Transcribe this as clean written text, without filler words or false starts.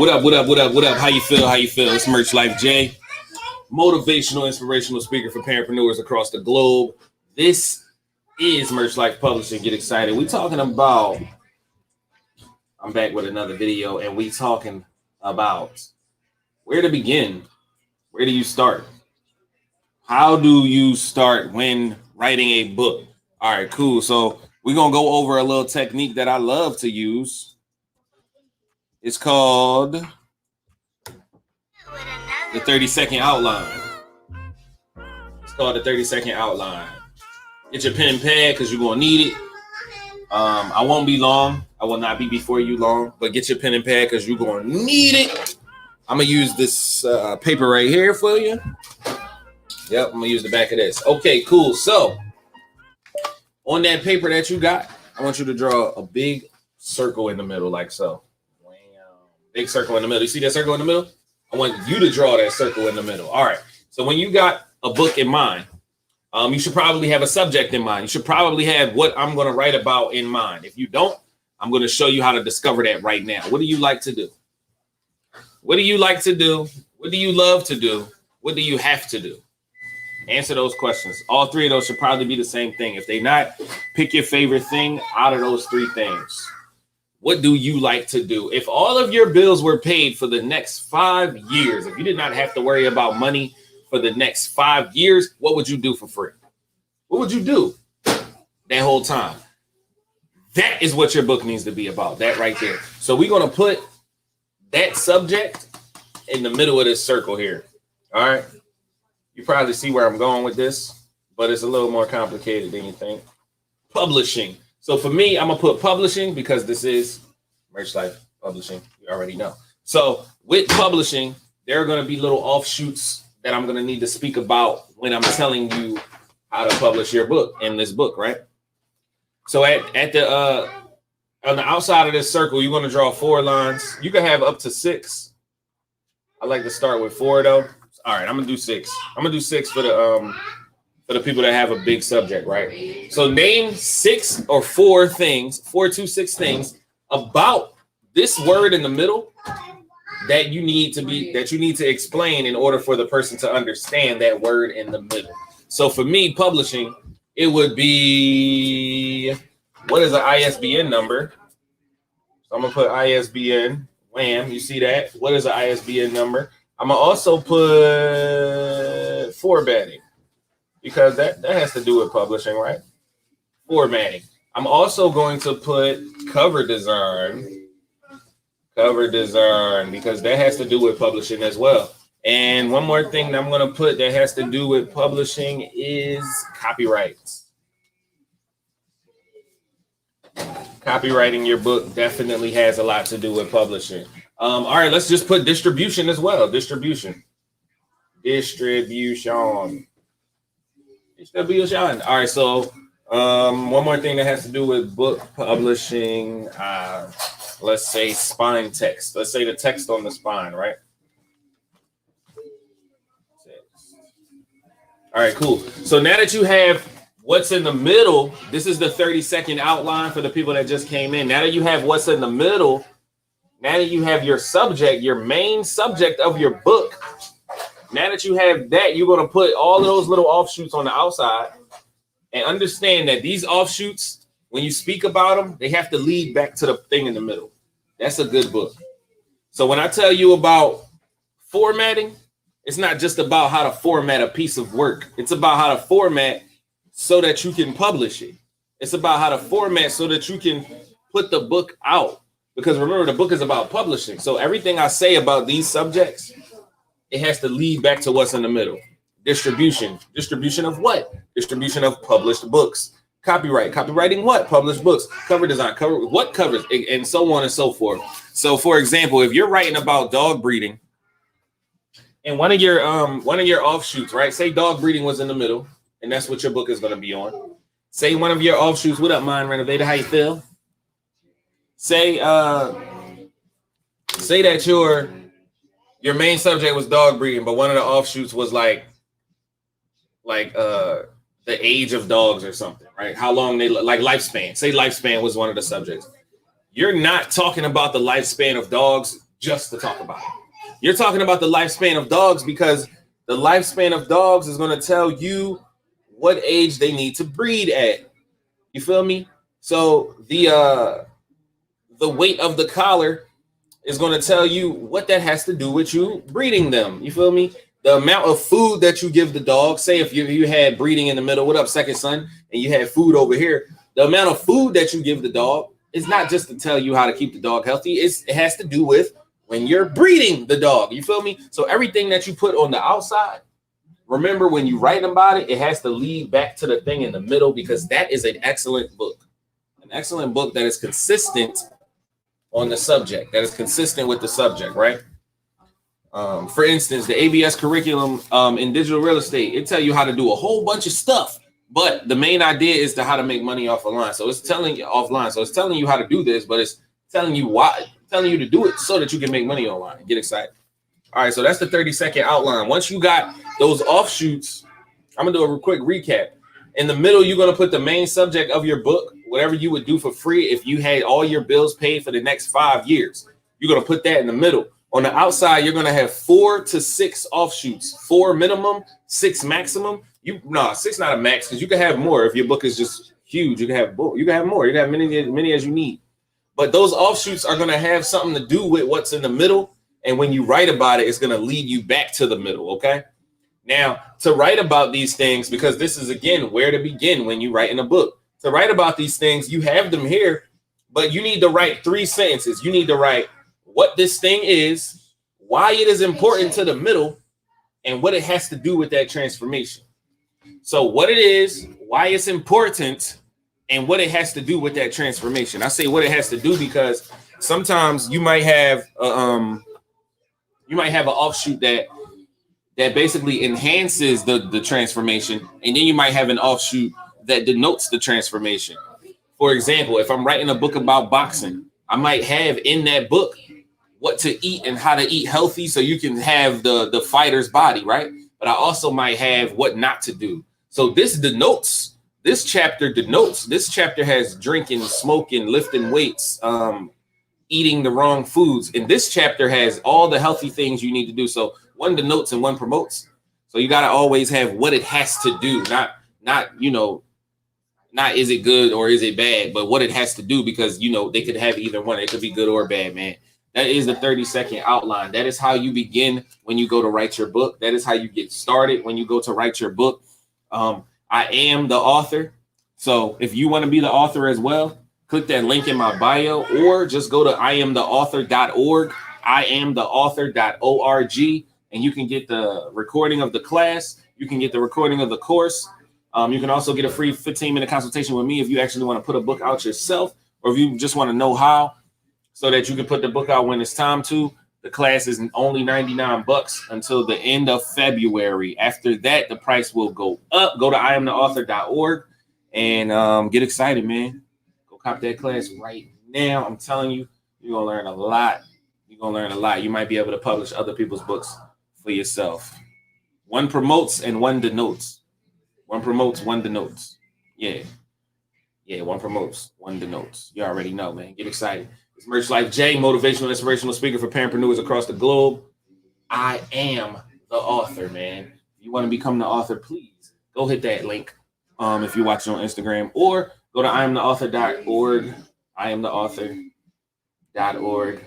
What up? How you feel? It's Merch Life J, motivational, inspirational speaker for parapreneurs across the globe. This is Merch Life Publishing. Get excited. I'm back with another video, and we talking about where to begin. Where do you start? How do you start when writing a book? All right, cool. So we're going to go over a little technique that I love to use. It's called the 30-second outline. Get your pen and pad because you're going to need it. I won't be long. I will not be before you long, but get your pen and pad because you're going to need it. I'm going to use this paper right here for you. Yep, I'm going to use the back of this. Okay, cool. So on that paper that you got, I want you to draw a big circle in the middle like so. Big circle in the middle. You see that circle in the middle? I want you to draw that circle in the middle. All right. So when you got a book in mind, you should probably have a subject in mind. You should probably have what I'm going to write about in mind. If you don't, I'm going to show you how to discover that right now. What do you like to do? What do you like to do? What do you love to do? What do you have to do? Answer those questions. All three of those should probably be the same thing. If they not, pick your favorite thing out of those three things. What do you like to do? If all of your bills were paid for the next 5 years, if you did not have to worry about money for the next 5 years, what would you do for free? What would you do that whole time? That is what your book needs to be about, that right there. So we're going to put that subject in the middle of this circle here. All right. You probably see where I'm going with this, but it's a little more complicated than you think. Publishing. So for me, I'm going to put publishing because this is Merch Life Publishing. You already know. So with publishing, there are going to be little offshoots that I'm going to need to speak about when I'm telling you how to publish your book in this book, right? So at the on the outside of this circle, you're going to draw 4 lines. You can have up to 6. I like to start with 4 though. All right, I'm going to do 6. I'm going to do 6 for the people that have a big subject, right? So name 6 or 4 things, 4 to 6 things about this word in the middle that you need to explain in order for the person to understand that word in the middle. So for me, publishing, it would be, what is an ISBN number? So I'm gonna put ISBN, wham, you see that? What is an ISBN number? I'm gonna also put formatting, because that has to do with publishing, right? Formatting. I'm also going to put cover design, because that has to do with publishing as well. And one more thing that I'm going to put that has to do with publishing is copyrights. Copywriting your book definitely has a lot to do with publishing. All right, let's just put distribution as well. Distribution. All right, so one more thing that has to do with book publishing. Let's say spine text. Let's say the text on the spine, right? All right, cool. So now that you have what's in the middle, this is the 30-second outline for the people that just came in. Now that you have what's in the middle, now that you have your subject, your main subject of your book, now that you have that, you're going to put all of those little offshoots on the outside and understand that these offshoots, when you speak about them, they have to lead back to the thing in the middle. That's a good book. So when I tell you about formatting, it's not just about how to format a piece of work. It's about how to format so that you can publish it. It's about how to format so that you can put the book out. Because remember, the book is about publishing. So everything I say about these subjects, it has to lead back to what's in the middle. Distribution. Distribution of what? Distribution of published books. Copyright. Copywriting what? Published books. Cover design. Cover what covers, and so on and so forth. So for example, if you're writing about dog breeding, and one of your offshoots, right? Say dog breeding was in the middle, and that's what your book is going to be on. Say one of your offshoots, what up, Mind Renovator? How you feel? Say that your main subject was dog breeding, but one of the offshoots was like the age of dogs or something, right? How long they like lifespan. Say lifespan was one of the subjects. You're not talking about the lifespan of dogs just to talk about it. You're talking about the lifespan of dogs because the lifespan of dogs is going to tell you what age they need to breed at. You feel me? So the weight of the collar is going to tell you what that has to do with you breeding them. You feel me? The amount of food that you give the dog, say if you had breeding in the middle, what up, second son, and you had food over here, the amount of food that you give the dog is not just to tell you how to keep the dog healthy. It has to do with when you're breeding the dog. You feel me? So everything that you put on the outside, remember when you write about it, it has to lead back to the thing in the middle because that is an excellent book. An excellent book that is consistent on the subject, that is consistent with the subject, right? For instance, the ABS curriculum in digital real estate, it tell you how to do a whole bunch of stuff, but the main idea is to how to make money offline. So it's telling you offline. So it's telling you how to do this, but it's telling you why, telling you to do it so that you can make money online. Get excited. All right, so that's the 30-second outline. Once you got those offshoots, I'm gonna do a quick recap. In the middle, you're gonna put the main subject of your book, whatever you would do for free if you had all your bills paid for the next 5 years. You're gonna put that in the middle. On the outside, you're gonna have 4 to 6 offshoots, 4 minimum, 6 maximum. 6 not a max because you can have more if your book is just huge. You can have more. You can have many as you need. But those offshoots are gonna have something to do with what's in the middle. And when you write about it, it's gonna lead you back to the middle. Okay. Now, to write about these things, because this is, again, where to begin when you write in a book. To write about these things, you have them here, but you need to write 3 sentences. You need to write what this thing is, why it is important to the middle, and what it has to do with that transformation. So what it is, why it's important, and what it has to do with that transformation. I say what it has to do because sometimes you might have an offshoot that basically enhances the transformation, and then you might have an offshoot that denotes the transformation. For example, if I'm writing a book about boxing, I might have in that book what to eat and how to eat healthy so you can have the fighter's body, right? But I also might have what not to do. So this chapter has drinking, smoking, lifting weights, eating the wrong foods. And this chapter has all the healthy things you need to do. So one denotes and one promotes. So you got to always have what it has to do, not is it good or is it bad, but what it has to do, because, they could have either one. It could be good or bad, man. That is the 30-second outline. That is how you begin when you go to write your book. That is how you get started when you go to write your book. I am the author. So if you want to be the author as well, click that link in my bio, or just go to iamtheauthor.org, iamtheauthor.org, and you can get the recording of the class. You can get the recording of the course. You can also get a free 15-minute consultation with me if you actually want to put a book out yourself, or if you just want to know how, so that you can put the book out when it's time to. The class is only $99 until the end of February. After that, the price will go up. Go to iamtheauthor.org and get excited, man. Go cop that class right now. I'm telling you, you're going to learn a lot. You're going to learn a lot. You might be able to publish other people's books for yourself. One promotes and one denotes. One promotes, one denotes. Yeah, one promotes, one denotes. You already know, man. Get excited. It's Merch Life J, motivational, inspirational speaker for parentpreneurs across the globe. I am the author, man. If you want to become the author, please go hit that link if you're watching on Instagram, or go to iamtheauthor.org, iamtheauthor.org.